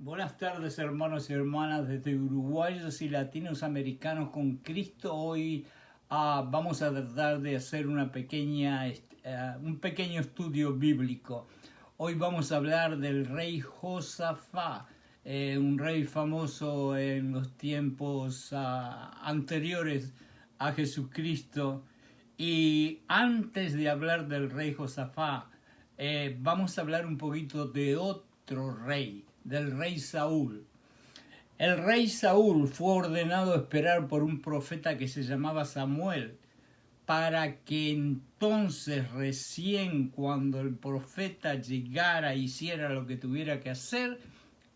Buenas tardes, hermanos y hermanas desde uruguayos y latinos americanos con Cristo. Hoy vamos a tratar de hacer un pequeño estudio bíblico. Hoy vamos a hablar del rey Josafat, un rey famoso en los tiempos anteriores a Jesucristo. Y antes de hablar del rey Josafat, vamos a hablar un poquito de otro rey, del rey Saúl. El rey Saúl fue ordenado a esperar por un profeta que se llamaba Samuel, para que entonces recién cuando el profeta llegara e hiciera lo que tuviera que hacer,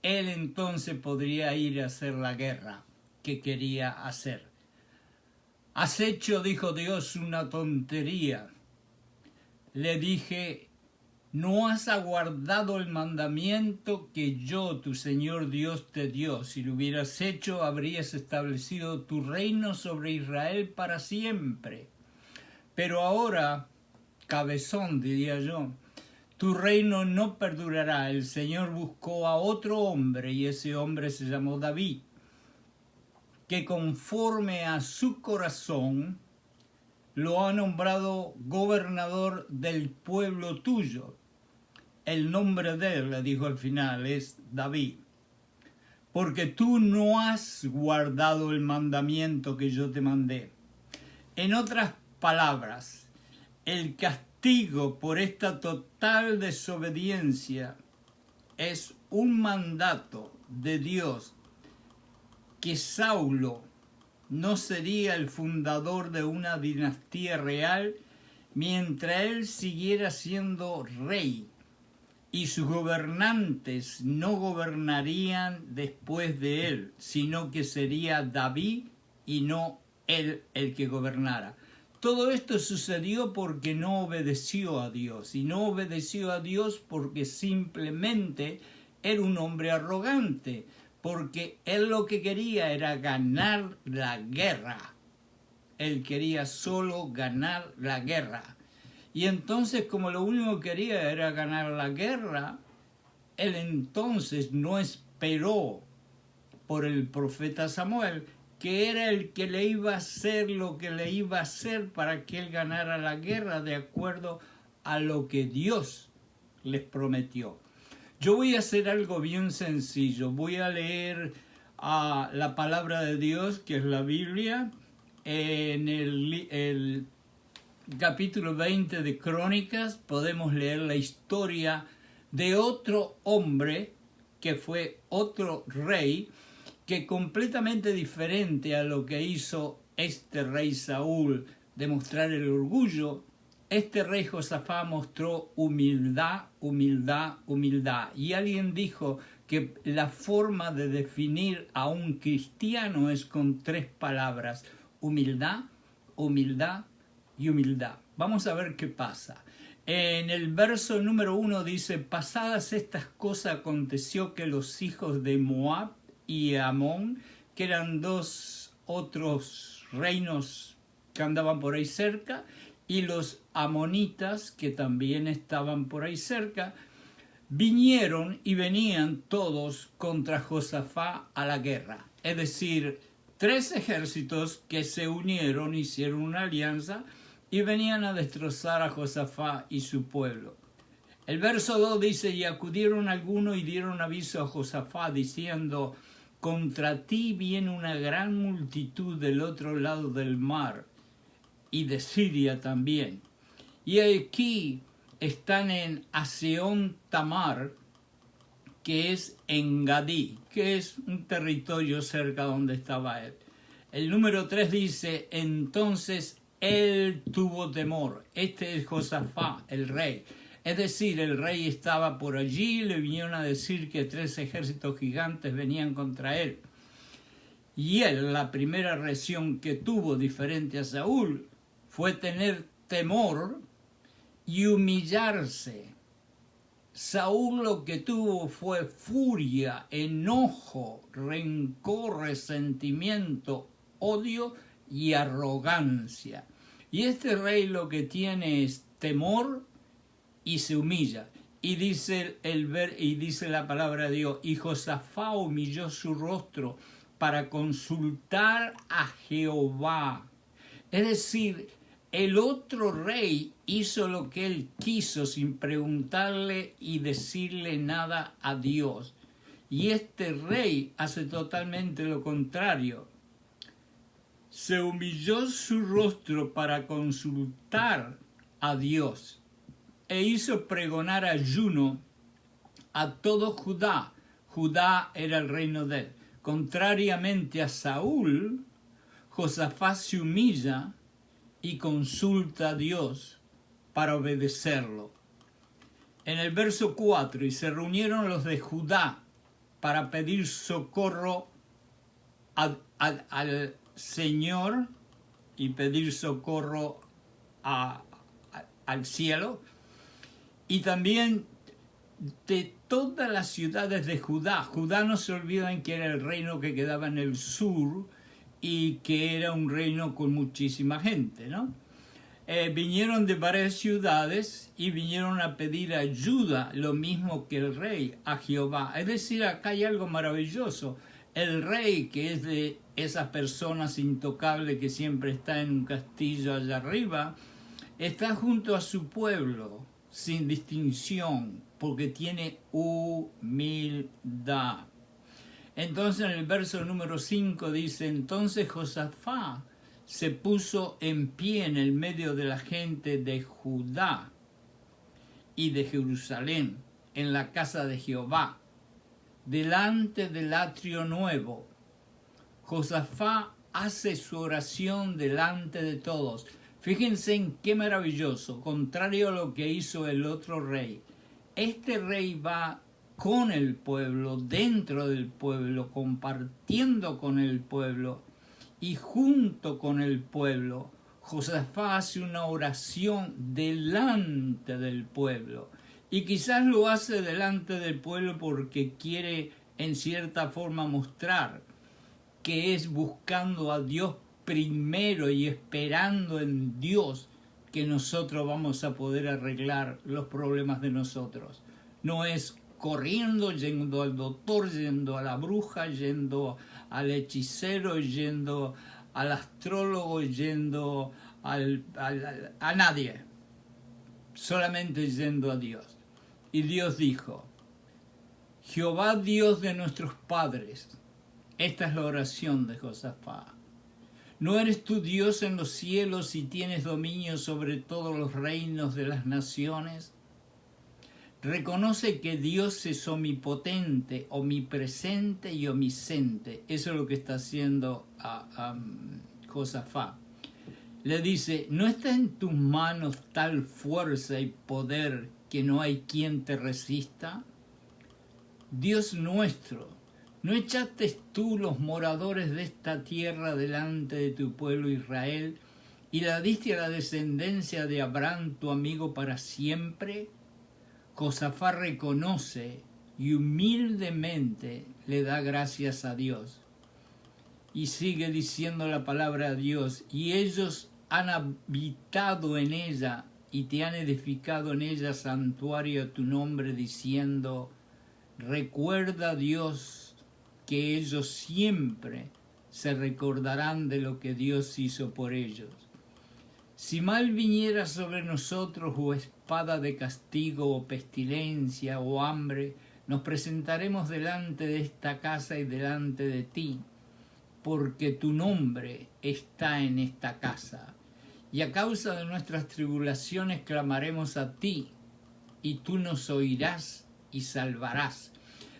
él entonces podría ir a hacer la guerra que quería hacer. Has hecho, dijo Dios, una tontería. Le dije, no has aguardado el mandamiento que yo, tu Señor Dios, te dio. Si lo hubieras hecho, habrías establecido tu reino sobre Israel para siempre. Pero ahora, cabezón, diría yo, tu reino no perdurará. El Señor buscó a otro hombre y ese hombre se llamó David, que conforme a su corazón lo ha nombrado gobernador del pueblo tuyo. El nombre de él, le dijo al final, es David, porque tú no has guardado el mandamiento que yo te mandé. En otras palabras, el castigo por esta total desobediencia es un mandato de Dios que Saulo no sería el fundador de una dinastía real mientras él siguiera siendo rey, y sus gobernantes no gobernarían después de él, sino que sería David y no él el que gobernara. Todo esto sucedió porque no obedeció a Dios, y no obedeció a Dios porque simplemente era un hombre arrogante, porque él lo que quería era ganar la guerra. Él quería solo ganar la guerra. Y entonces, como lo único que quería era ganar la guerra, él entonces no esperó por el profeta Samuel, que era el que le iba a hacer lo que le iba a hacer para que él ganara la guerra de acuerdo a lo que Dios les prometió. Yo voy a hacer algo bien sencillo. Voy a leer la palabra de Dios, que es la Biblia, en el capítulo 20 de Crónicas. Podemos leer la historia de otro hombre que fue otro rey, que completamente diferente a lo que hizo este rey Saúl de mostrar el orgullo. Este rey Josafat mostró humildad, humildad, humildad. Y alguien dijo que la forma de definir a un cristiano es con 3 palabras: humildad, humildad y humildad. Vamos a ver qué pasa. En el verso número 1 dice: pasadas estas cosas aconteció que los hijos de Moab y Amón, que eran 2 otros reinos que andaban por ahí cerca, y los amonitas, que también estaban por ahí cerca, vinieron y venían todos contra Josafat a la guerra. Es decir, 3 ejércitos que se unieron, hicieron una alianza y venían a destrozar a Josafat y su pueblo. El verso 2 dice: y acudieron algunos y dieron aviso a Josafat diciendo: contra ti viene una gran multitud del otro lado del mar y de Siria también. Y aquí están en Hazeón Tamar, que es en Gadí, que es un territorio cerca donde estaba él. El número 3 dice: entonces él tuvo temor. Este es Josafat, el rey. Es decir, el rey estaba por allí, le vinieron a decir que 3 ejércitos gigantes venían contra él. Y él, la primera reacción que tuvo, diferente a Saúl, fue tener temor y humillarse. Saúl lo que tuvo fue furia, enojo, rencor, resentimiento, odio y arrogancia. Y este rey lo que tiene es temor y se humilla. Y dice, y dice la palabra de Dios, y Josafá humilló su rostro para consultar a Jehová. Es decir, el otro rey hizo lo que él quiso sin preguntarle y decirle nada a Dios. Y este rey hace totalmente lo contrario. Se humilló su rostro para consultar a Dios e hizo pregonar ayuno a todo Judá. Judá era el reino de él. Contrariamente a Saúl, Josafat se humilla y consulta a Dios para obedecerlo. En el verso 4, y se reunieron los de Judá para pedir socorro al Señor y pedir socorro al cielo, y también de todas las ciudades de Judá. Judá, no se olviden que era el reino que quedaba en el sur y que era un reino con muchísima gente, ¿no? Vinieron de varias ciudades y vinieron a pedir ayuda, lo mismo que el rey, a Jehová. Es decir, acá hay algo maravilloso. El rey, que es de esas personas intocables que siempre está en un castillo allá arriba, está junto a su pueblo, sin distinción, porque tiene humildad. Entonces en el verso número 5 dice, entonces Josafat se puso en pie en el medio de la gente de Judá y de Jerusalén, en la casa de Jehová, delante del atrio nuevo. Josafat hace su oración delante de todos. Fíjense en qué maravilloso, contrario a lo que hizo el otro rey. Este rey va con el pueblo, dentro del pueblo, compartiendo con el pueblo, y junto con el pueblo, Josafat hace una oración delante del pueblo. Y quizás lo hace delante del pueblo porque quiere en cierta forma mostrar que es buscando a Dios primero y esperando en Dios que nosotros vamos a poder arreglar los problemas de nosotros. No es corriendo, yendo al doctor, yendo a la bruja, yendo al hechicero, yendo al astrólogo, yendo a nadie. Solamente yendo a Dios. Y Dios dijo, Jehová Dios de nuestros padres. Esta es la oración de Josafat. ¿No eres tú Dios en los cielos y tienes dominio sobre todos los reinos de las naciones? Reconoce que Dios es omnipotente, omnipresente y omnisciente. Eso es lo que está haciendo Josafat. Le dice, ¿no está en tus manos tal fuerza y poder que no hay quien te resista? Dios nuestro, ¿no echaste tú los moradores de esta tierra delante de tu pueblo Israel y la diste a la descendencia de Abraham, tu amigo, para siempre? Josafat reconoce y humildemente le da gracias a Dios. Y sigue diciendo la palabra de Dios, y ellos han habitado en ella y te han edificado en ella santuario a tu nombre, diciendo, recuerda, Dios, que ellos siempre se recordarán de lo que Dios hizo por ellos. Si mal viniera sobre nosotros o espada de castigo o pestilencia o hambre, nos presentaremos delante de esta casa y delante de ti, porque tu nombre está en esta casa. Y a causa de nuestras tribulaciones clamaremos a ti, y tú nos oirás y salvarás.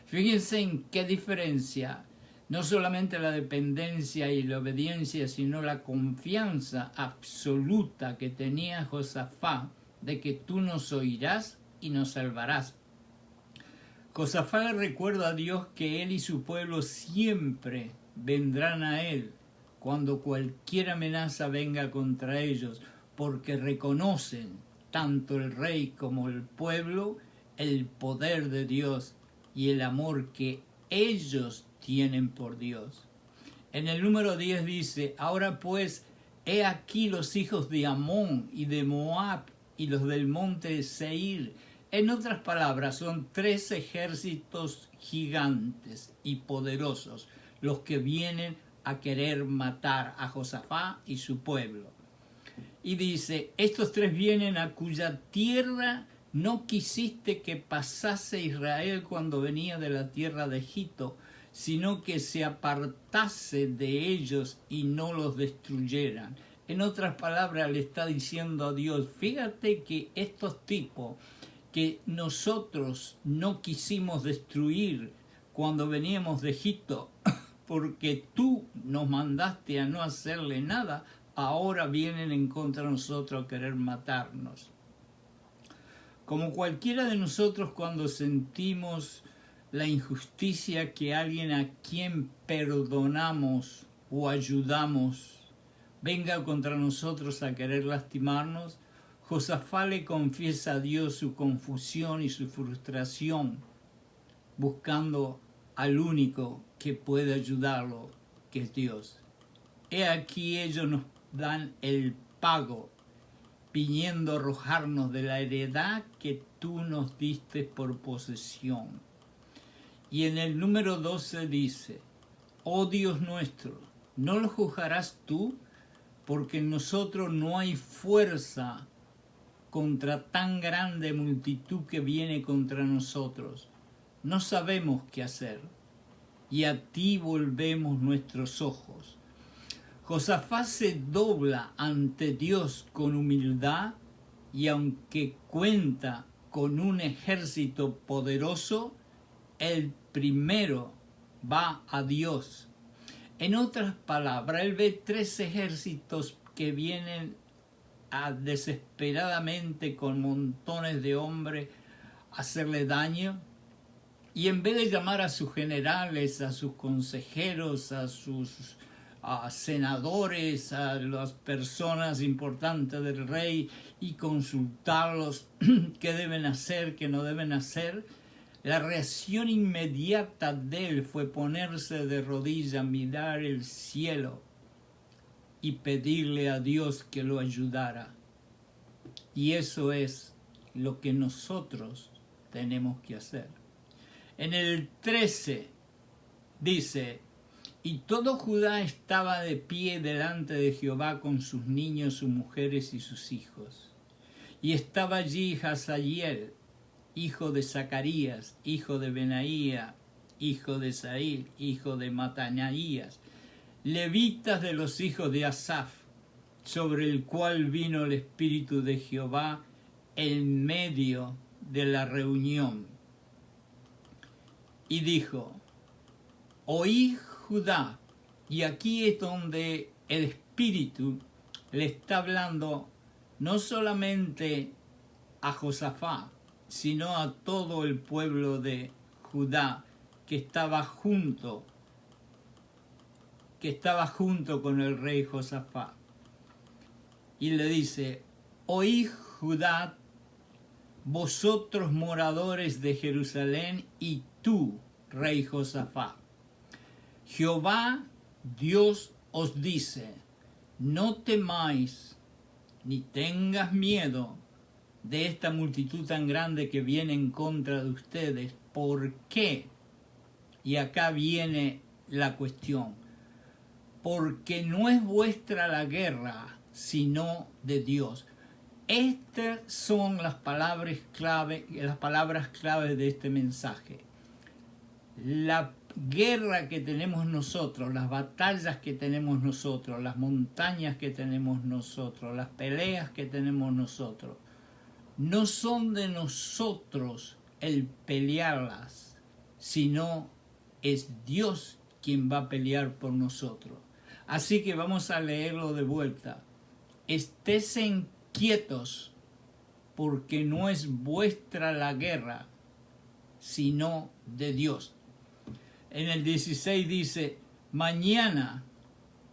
Fíjense en qué diferencia, no solamente la dependencia y la obediencia, sino la confianza absoluta que tenía Josafat de que tú nos oirás y nos salvarás. Josafat le recuerda a Dios que él y su pueblo siempre vendrán a él cuando cualquier amenaza venga contra ellos, porque reconocen, tanto el rey como el pueblo, el poder de Dios y el amor que ellos tienen por Dios. En el número 10 dice, ahora pues, he aquí los hijos de Amón y de Moab y los del monte de Seir. En otras palabras, son 3 ejércitos gigantes y poderosos los que vienen a querer matar a Josafat y su pueblo. Y dice, estos 3 vienen a cuya tierra no quisiste que pasase Israel cuando venía de la tierra de Egipto, sino que se apartase de ellos y no los destruyeran. En otras palabras, le está diciendo a Dios, fíjate que estos tipos que nosotros no quisimos destruir cuando veníamos de Egipto, porque tú nos mandaste a no hacerle nada, ahora vienen en contra de nosotros a querer matarnos. Como cualquiera de nosotros cuando sentimos la injusticia que alguien a quien perdonamos o ayudamos venga contra nosotros a querer lastimarnos, Josafat le confiesa a Dios su confusión y su frustración, buscando al único que puede ayudarlo, que es Dios. He aquí ellos nos dan el pago, viniendo a arrojarnos de la heredad que tú nos diste por posesión. Y en el número 12 dice, oh Dios nuestro, ¿no lo juzgarás tú? Porque en nosotros no hay fuerza contra tan grande multitud que viene contra nosotros. No sabemos qué hacer, y a ti volvemos nuestros ojos. Josafat se dobla ante Dios con humildad, y aunque cuenta con un ejército poderoso, el primero va a Dios. En otras palabras, él ve 3 ejércitos que vienen desesperadamente con montones de hombres a hacerle daño, y en vez de llamar a sus generales, a sus consejeros, a sus senadores, a las personas importantes del rey y consultarlos qué deben hacer, qué no deben hacer, la reacción inmediata de él fue ponerse de rodillas, mirar el cielo y pedirle a Dios que lo ayudara. Y eso es lo que nosotros tenemos que hacer. En el 13 dice, y todo Judá estaba de pie delante de Jehová con sus niños, sus mujeres y sus hijos. Y estaba allí Hazael, hijo de Zacarías, hijo de Benaía, hijo de Saíl, hijo de Matanaías, levitas de los hijos de Asaf, sobre el cual vino el Espíritu de Jehová en medio de la reunión. Y dijo, oí Judá, y aquí es donde el Espíritu le está hablando no solamente a Josafat, sino a todo el pueblo de Judá que estaba junto con el rey Josafat. Y le dice, oí Judá, vosotros moradores de Jerusalén, y tú, rey Josafat. Jehová Dios os dice, no temáis ni tengas miedo de esta multitud tan grande que viene en contra de ustedes. ¿Por qué? Y acá viene la cuestión. Porque no es vuestra la guerra, sino de Dios. Estas son las palabras clave de este mensaje. La guerra que tenemos nosotros, las batallas que tenemos nosotros, las montañas que tenemos nosotros, las peleas que tenemos nosotros, no son de nosotros el pelearlas, sino es Dios quien va a pelear por nosotros. Así que vamos a leerlo de vuelta. Estésen quietos, porque no es vuestra la guerra, sino de Dios. En el 16 dice, mañana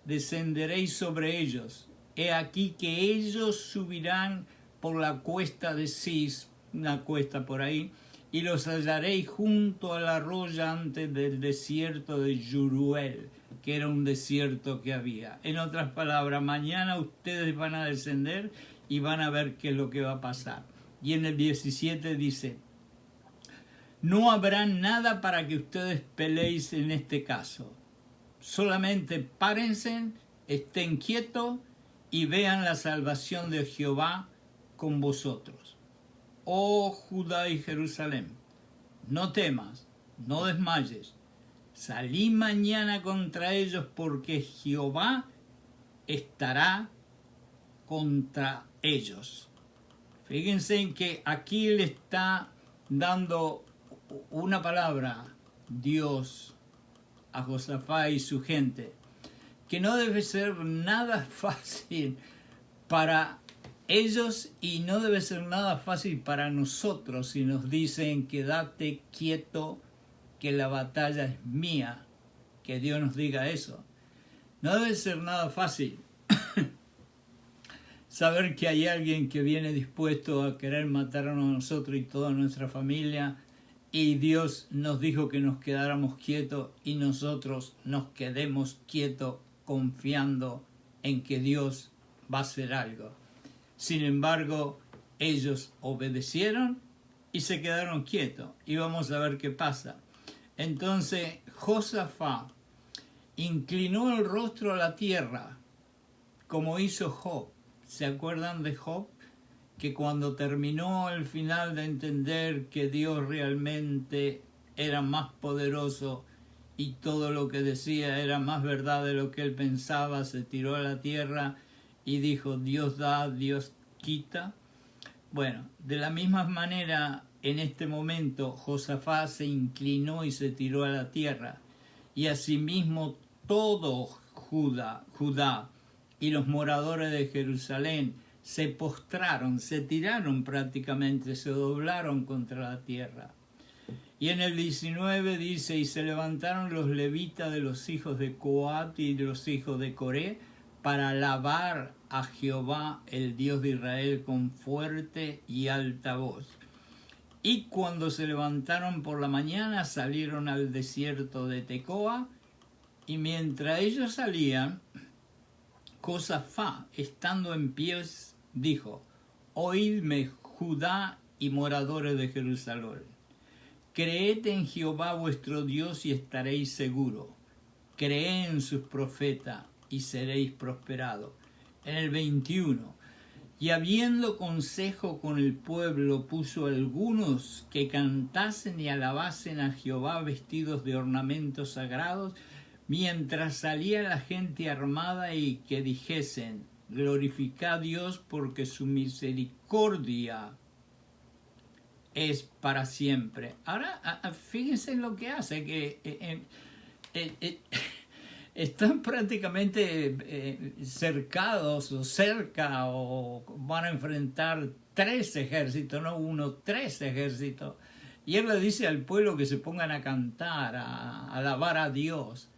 descenderéis sobre ellos. He aquí que ellos subirán por la cuesta de Cis, una cuesta por ahí, y los hallaréis junto al arroyo antes del desierto de Jeruel, que era un desierto que había. En otras palabras, mañana ustedes van a descender y van a ver qué es lo que va a pasar. Y en el 17 dice: no habrá nada para que ustedes peleéis en este caso. Solamente párense, estén quietos y vean la salvación de Jehová con vosotros. Oh Judá y Jerusalén, no temas, no desmayes. Salí mañana contra ellos, porque Jehová estará contra ellos. Fíjense en que aquí le está dando una palabra Dios a Josafat y su gente, que no debe ser nada fácil para ellos y no debe ser nada fácil para nosotros si nos dicen: quédate quieto, que la batalla es mía. Que Dios nos diga eso. No debe ser nada fácil saber que hay alguien que viene dispuesto a querer matarnos a nosotros y toda nuestra familia, y Dios nos dijo que nos quedáramos quietos y nosotros nos quedemos quietos confiando en que Dios va a hacer algo. Sin embargo, ellos obedecieron y se quedaron quietos, y vamos a ver qué pasa. Entonces Josafat inclinó el rostro a la tierra, como hizo Job. ¿Se acuerdan de Job? Que cuando terminó el final de entender que Dios realmente era más poderoso y todo lo que decía era más verdad de lo que él pensaba, se tiró a la tierra y dijo: Dios da, Dios quita. Bueno, de la misma manera, en este momento Josafat se inclinó y se tiró a la tierra, y asimismo todo Judá y los moradores de Jerusalén se postraron, se tiraron prácticamente, se doblaron contra la tierra. Y en el 19 dice: y se levantaron los levitas de los hijos de Coat y de los hijos de Coré para alabar a Jehová, el Dios de Israel, con fuerte y alta voz. Y cuando se levantaron por la mañana, salieron al desierto de Tecoa, y mientras ellos salían, Josafat, estando en pies, dijo: oídme, Judá y moradores de Jerusalén, creed en Jehová vuestro Dios y estaréis seguros. Creed en sus profetas y seréis prosperados. En el 21, y habiendo consejo con el pueblo, puso algunos que cantasen y alabasen a Jehová vestidos de ornamentos sagrados, mientras salía la gente armada, y que dijesen: glorificad a Dios, porque su misericordia es para siempre. Ahora, fíjense en lo que hace, que están prácticamente cercados o cerca, o van a enfrentar 3 ejércitos, no uno, 3 ejércitos. Y él le dice al pueblo que se pongan a cantar, a alabar a Dios.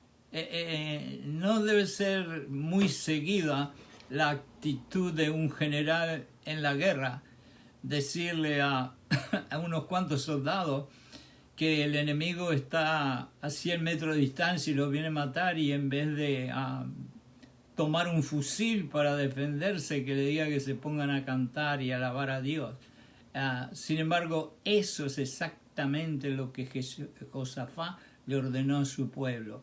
No debe ser muy seguida la actitud de un general en la guerra, decirle a unos cuantos soldados que el enemigo está a 100 metros de distancia y los viene a matar, y en vez de tomar un fusil para defenderse, que le diga que se pongan a cantar y alabar a Dios. Sin embargo, eso es exactamente lo que Josafat le ordenó a su pueblo.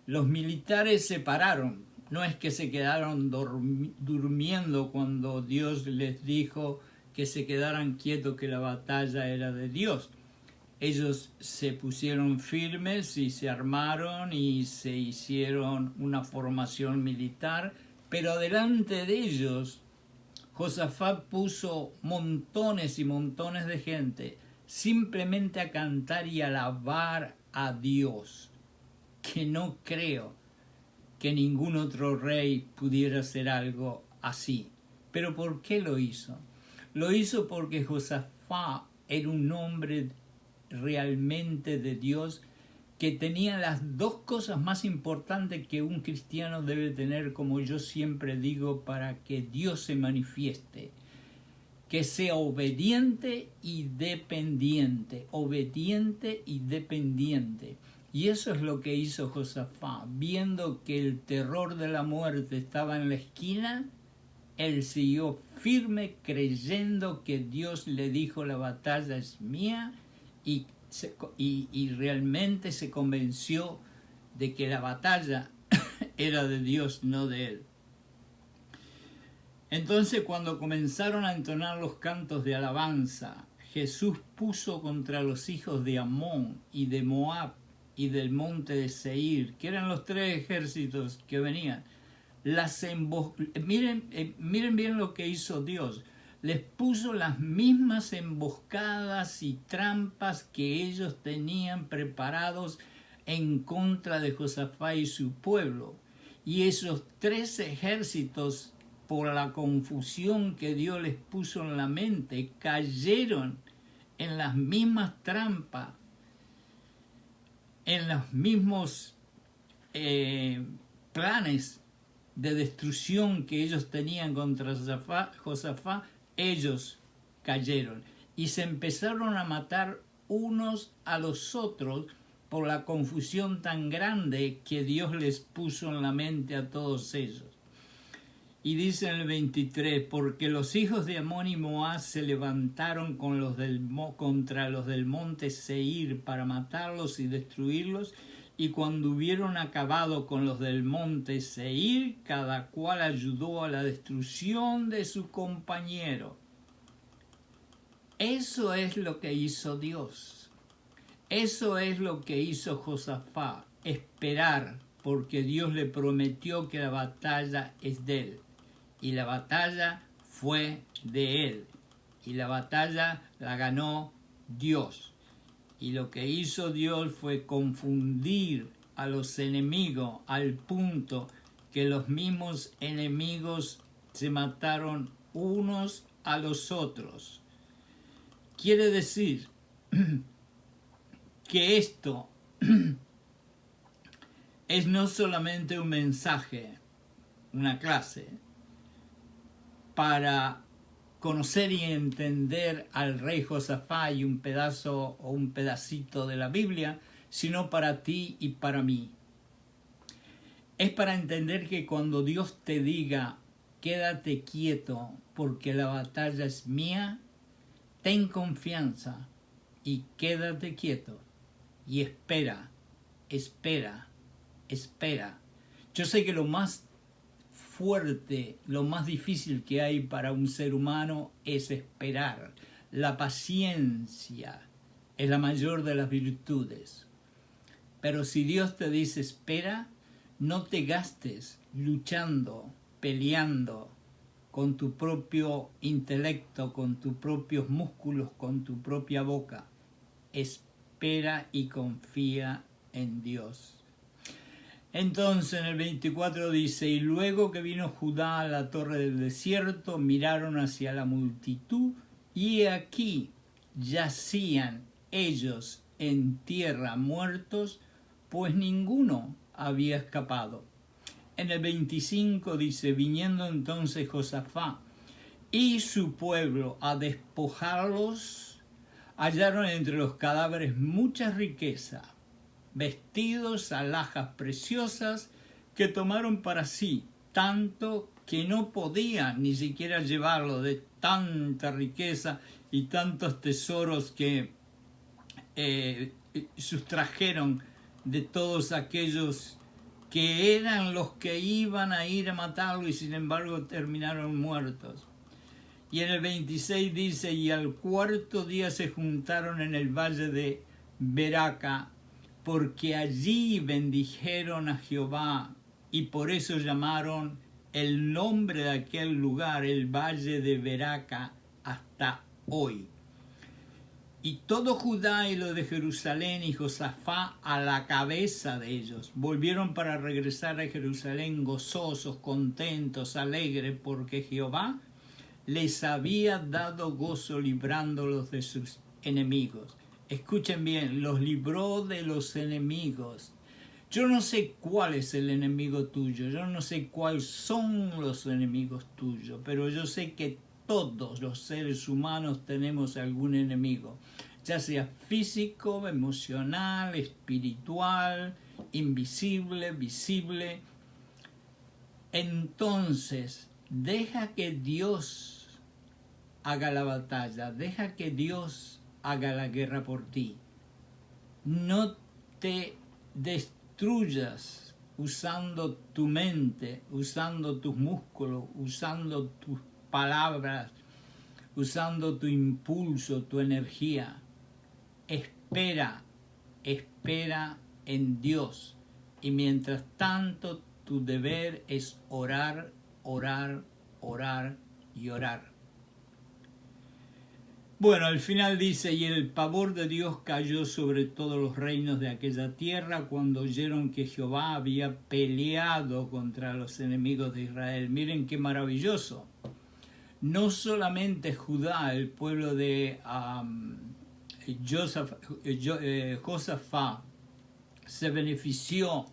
Los militares se pararon, no es que se quedaron durmiendo cuando Dios les dijo que se quedaran quietos, que la batalla era de Dios. Ellos se pusieron firmes y se armaron y se hicieron una formación militar, pero delante de ellos Josafat puso montones y montones de gente simplemente a cantar y alabar a Dios, que no creo que ningún otro rey pudiera hacer algo así. ¿Pero por qué lo hizo? Lo hizo porque Josafat era un hombre realmente de Dios, que tenía las 2 cosas más importantes que un cristiano debe tener, como yo siempre digo, para que Dios se manifieste: que sea obediente y dependiente, obediente y dependiente. Y eso es lo que hizo Josafat, viendo que el terror de la muerte estaba en la esquina. él siguió firme creyendo que Dios le dijo la batalla es mía y realmente se convenció de que la batalla era de Dios, no de él. Entonces, cuando comenzaron a entonar los cantos de alabanza, Jesús puso contra los hijos de Amón y de Moab y del monte de Seir, que eran los tres ejércitos que venían, miren bien lo que hizo Dios. Les puso las mismas emboscadas y trampas que ellos tenían preparados en contra de Josafat y su pueblo. Y esos tres ejércitos, por la confusión que Dios les puso en la mente, cayeron en las mismas trampas, en los mismos planes de destrucción que ellos tenían contra Josafat. Ellos cayeron y se empezaron a matar unos a los otros por la confusión tan grande que Dios les puso en la mente a todos ellos. Y dice en el 23, porque los hijos de Amón y Moab se levantaron contra los del monte Seir para matarlos y destruirlos, y cuando hubieron acabado con los del monte Seir, cada cual ayudó a la destrucción de su compañero. Eso es lo que hizo Dios. Eso es lo que hizo Josafat, esperar, porque Dios le prometió que la batalla es de él. Y la batalla fue de él. Y la batalla la ganó Dios. Y lo que hizo Dios fue confundir a los enemigos al punto que los mismos enemigos se mataron unos a los otros. Quiere decir que esto es no solamente un mensaje, una clase, para conocer y entender al rey Josafat y un pedazo o un pedacito de la Biblia, sino para ti y para mí. Es para entender que cuando Dios te diga, quédate quieto porque la batalla es mía, ten confianza y quédate quieto y espera, espera, espera. Yo sé que lo más fuerte, lo más difícil que hay para un ser humano es esperar. La paciencia es la mayor de las virtudes. Pero si Dios te dice espera, no te gastes luchando, peleando con tu propio intelecto, con tus propios músculos, con tu propia boca. Espera y confía en Dios. Entonces en el 24 dice, y luego que vino Judá a la torre del desierto, miraron hacia la multitud, y aquí yacían ellos en tierra muertos, pues ninguno había escapado. En el 25 dice, viniendo entonces Josafat y su pueblo a despojarlos, hallaron entre los cadáveres mucha riqueza, vestidos, alhajas preciosas, que tomaron para sí, tanto que no podían ni siquiera llevarlo, de tanta riqueza y tantos tesoros que sustrajeron de todos aquellos que eran los que iban a ir a matarlo y sin embargo terminaron muertos. Y en el 26 dice, y al cuarto día se juntaron en el valle de Beraca, porque allí bendijeron a Jehová, y por eso llamaron el nombre de aquel lugar, el valle de Beraca, hasta hoy. Y todo Judá y lo de Jerusalén y Josafat a la cabeza de ellos, volvieron para regresar a Jerusalén gozosos, contentos, alegres, porque Jehová les había dado gozo librándolos de sus enemigos. Escuchen bien, los libró de los enemigos. Yo no sé cuál es el enemigo tuyo, yo no sé cuáles son los enemigos tuyos, pero yo sé que todos los seres humanos tenemos algún enemigo, ya sea físico, emocional, espiritual, invisible, visible. Entonces, Deja que Dios haga la batalla, deja que Dios haga la guerra por ti. No te destruyas usando tu mente, usando tus músculos, usando tus palabras, usando tu impulso, tu energía. Espera en Dios. Y mientras tanto, tu deber es orar, orar, orar y orar. Bueno, al final dice, y el pavor de Dios cayó sobre todos los reinos de aquella tierra cuando oyeron que Jehová había peleado contra los enemigos de Israel. Miren qué maravilloso. No solamente Judá, el pueblo de Josafat, se benefició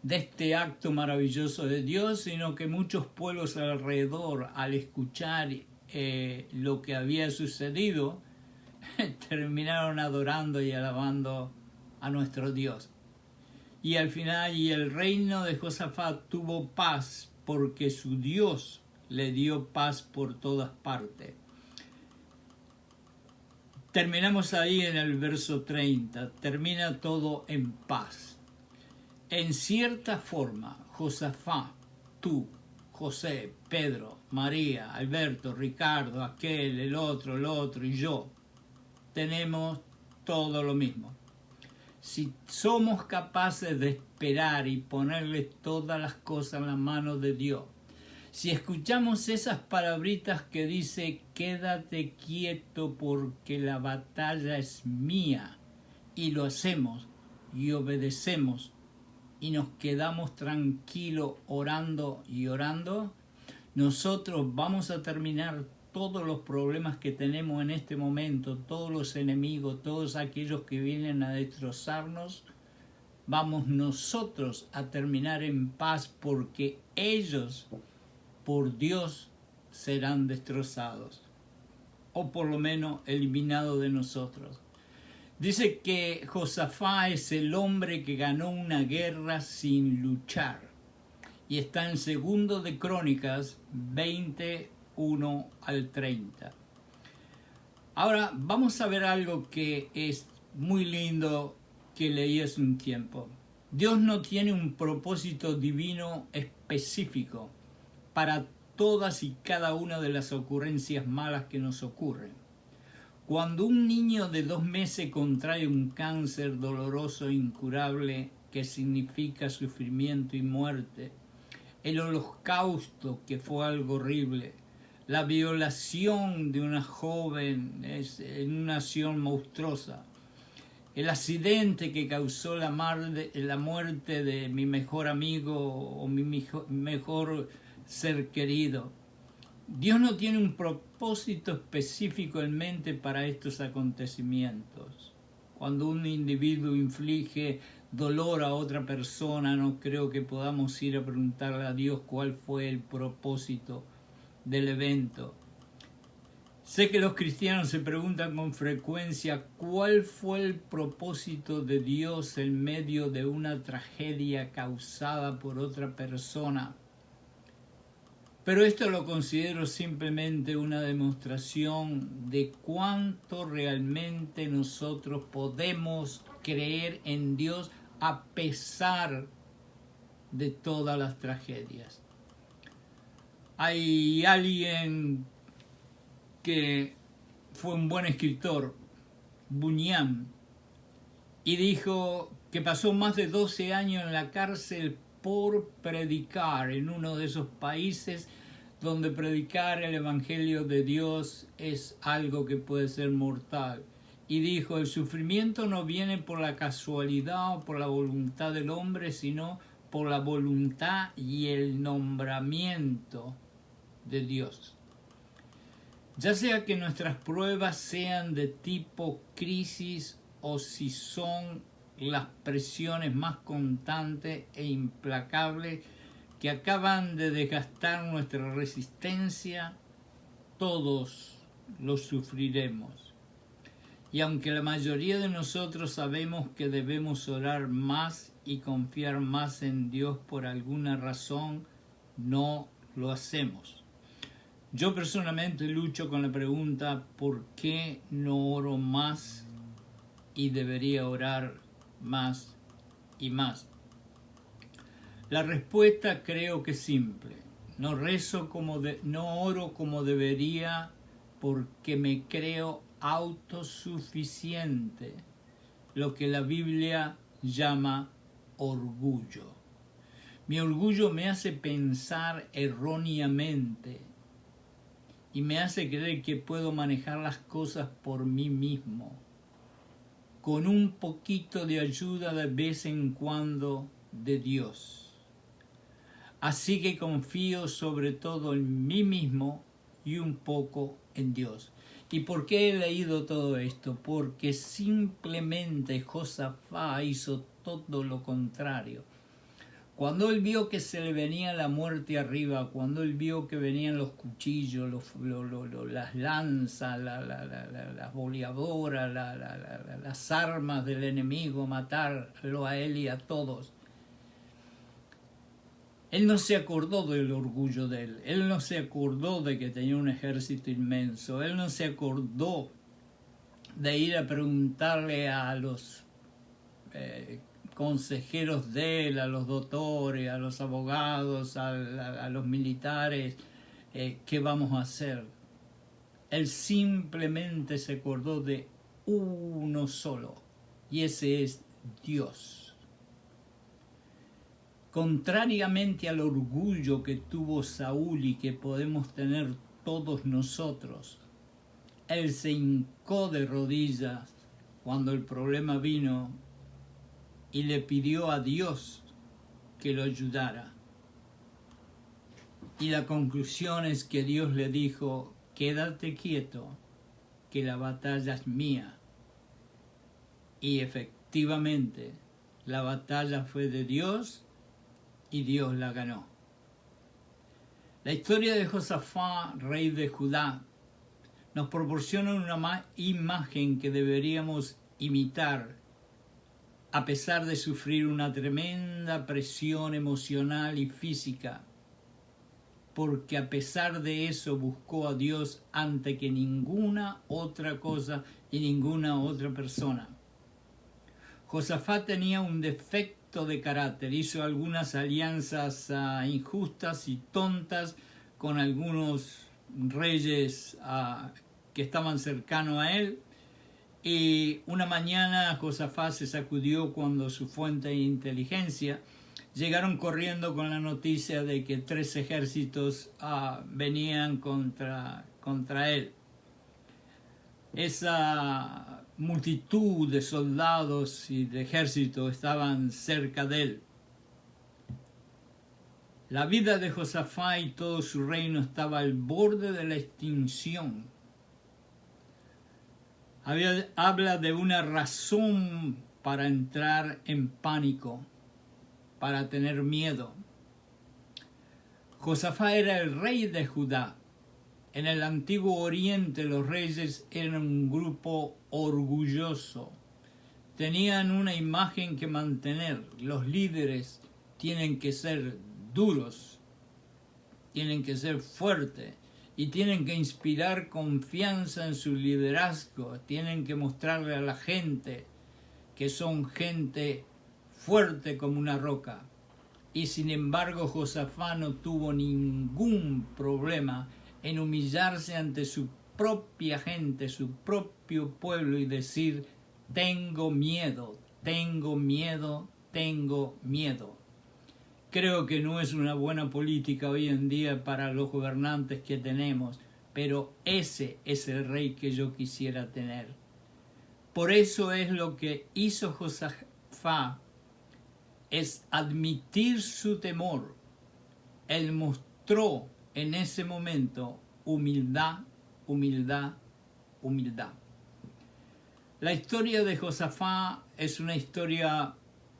de este acto maravilloso de Dios, sino que muchos pueblos alrededor, al escuchar lo que había sucedido, terminaron adorando y alabando a nuestro Dios. Y al final, y el reino de Josafat tuvo paz porque su Dios le dio paz por todas partes. Terminamos ahí en el verso 30, termina todo en paz. En cierta forma, Josafat, tú, José, Pedro, María, Alberto, Ricardo, aquel, el otro y yo, tenemos todo lo mismo. Si somos capaces de esperar y ponerle todas las cosas en la mano de Dios, si escuchamos esas palabritas que dice, quédate quieto porque la batalla es mía, y lo hacemos y obedecemos, y nos quedamos tranquilos orando y orando, nosotros vamos a terminar todos los problemas que tenemos en este momento, todos los enemigos, todos aquellos que vienen a destrozarnos, vamos nosotros a terminar en paz porque ellos, por Dios, serán destrozados, o por lo menos eliminados de nosotros. Dice que Josafat es el hombre que ganó una guerra sin luchar. Y está en 2 de Crónicas 21 al 30. Ahora vamos a ver algo que es muy lindo que leí hace un tiempo. Dios no tiene un propósito divino específico para todas y cada una de las ocurrencias malas que nos ocurren. Cuando un niño de 2 meses contrae un cáncer doloroso e incurable que significa sufrimiento y muerte, el holocausto, que fue algo horrible, la violación de una joven en una acción monstruosa, el accidente que causó la muerte de mi mejor amigo o mi mejor ser querido. Dios no tiene un propósito específico en mente para estos acontecimientos. Cuando un individuo inflige dolor a otra persona, no creo que podamos ir a preguntarle a Dios cuál fue el propósito del evento. Sé que los cristianos se preguntan con frecuencia cuál fue el propósito de Dios en medio de una tragedia causada por otra persona. Pero esto lo considero simplemente una demostración de cuánto realmente nosotros podemos creer en Dios a pesar de todas las tragedias. Hay alguien que fue un buen escritor, Bunyan, y dijo que pasó más de 12 años en la cárcel por predicar en uno de esos países donde predicar el Evangelio de Dios es algo que puede ser mortal. Y dijo, el sufrimiento no viene por la casualidad o por la voluntad del hombre, sino por la voluntad y el nombramiento de Dios. Ya sea que nuestras pruebas sean de tipo crisis o si son las presiones más constantes e implacables que acaban de desgastar nuestra resistencia, todos los sufriremos. Y aunque la mayoría de nosotros sabemos que debemos orar más y confiar más en Dios por alguna razón, no lo hacemos. Yo personalmente lucho con la pregunta, ¿por qué no oro más y debería orar más y más? La respuesta creo que es simple. No oro como debería porque me creo autosuficiente, lo que la Biblia llama orgullo. Mi orgullo me hace pensar erróneamente y me hace creer que puedo manejar las cosas por mí mismo, con un poquito de ayuda de vez en cuando de Dios. Así que confío sobre todo en mí mismo y un poco en Dios. ¿Y por qué he leído todo esto? Porque simplemente Josafat hizo todo lo contrario. Cuando él vio que se le venía la muerte arriba, cuando él vio que venían los cuchillos, las lanzas, las boleadoras, las armas del enemigo, matarlo a él y a todos, él no se acordó del orgullo de él, él no se acordó de que tenía un ejército inmenso, él no se acordó de ir a preguntarle a los consejeros de él, a los doctores, a los abogados, a los militares, ¿qué vamos a hacer? Él simplemente se acordó de uno solo, y ese es Dios. Contrariamente al orgullo que tuvo Saúl y que podemos tener todos nosotros, él se hincó de rodillas cuando el problema vino y le pidió a Dios que lo ayudara. Y la conclusión es que Dios le dijo, quédate quieto, que la batalla es mía. Y efectivamente, la batalla fue de Dios y Dios la ganó. La historia de Josafat, rey de Judá, nos proporciona una imagen que deberíamos imitar a pesar de sufrir una tremenda presión emocional y física, porque a pesar de eso buscó a Dios antes que ninguna otra cosa y ninguna otra persona. Josafat tenía un defecto de carácter, hizo algunas alianzas injustas y tontas con algunos reyes que estaban cercanos a él, y una mañana Josafat se sacudió cuando su fuente de inteligencia llegaron corriendo con la noticia de que 3 ejércitos venían contra él. Esa multitud de soldados y de ejércitos estaban cerca de él. La vida de Josafat y todo su reino estaba al borde de la extinción. Habla de una razón para entrar en pánico, para tener miedo. Josafat era el rey de Judá. En el antiguo Oriente los reyes eran un grupo orgulloso. Tenían una imagen que mantener. Los líderes tienen que ser duros, tienen que ser fuertes y tienen que inspirar confianza en su liderazgo. Tienen que mostrarle a la gente que son gente fuerte como una roca. Y sin embargo Josafat no tuvo ningún problema en humillarse ante su propia gente, su propio pueblo, y decir, tengo miedo, tengo miedo, tengo miedo. Creo que no es una buena política hoy en día para los gobernantes que tenemos, pero ese es el rey que yo quisiera tener. Por eso es lo que hizo Josafat, es admitir su temor. Él mostró en ese momento humildad, humildad, humildad. La historia de Josafat es una historia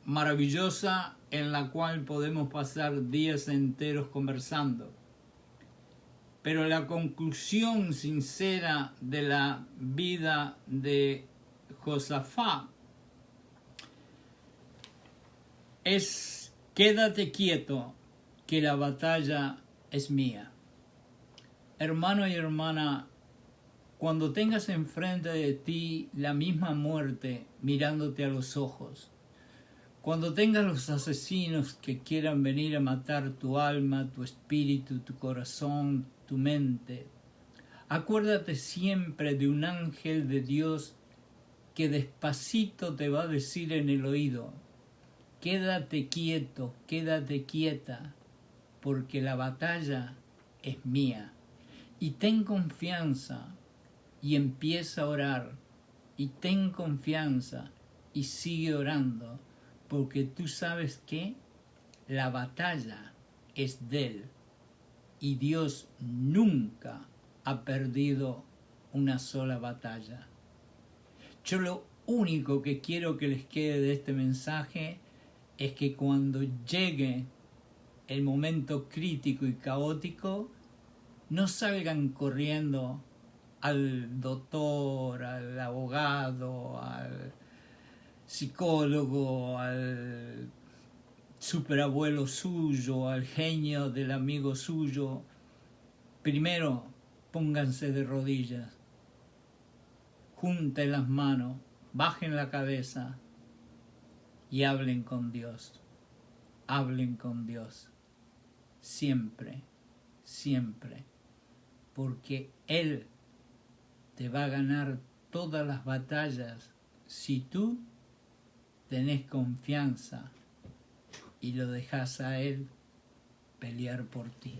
maravillosa en la cual podemos pasar días enteros conversando. Pero la conclusión sincera de la vida de Josafat es: quédate quieto, que la batalla es mía. Hermano y hermana, cuando tengas enfrente de ti la misma muerte mirándote a los ojos, cuando tengas los asesinos que quieran venir a matar tu alma, tu espíritu, tu corazón, tu mente, acuérdate siempre de un ángel de Dios que despacito te va a decir en el oído: quédate quieto, quédate quieta, porque la batalla es mía. Y ten confianza y empieza a orar. Y ten confianza y sigue orando, porque tú sabes que la batalla es de Él. Y Dios nunca ha perdido una sola batalla. Yo lo único que quiero que les quede de este mensaje es que cuando llegue el momento crítico y caótico, no salgan corriendo al doctor, al abogado, al psicólogo, al superabuelo suyo, al genio del amigo suyo. Primero, pónganse de rodillas, junten las manos, bajen la cabeza y hablen con Dios. Hablen con Dios. Siempre, siempre. Porque Él te va a ganar todas las batallas si tú tenés confianza y lo dejas a Él pelear por ti.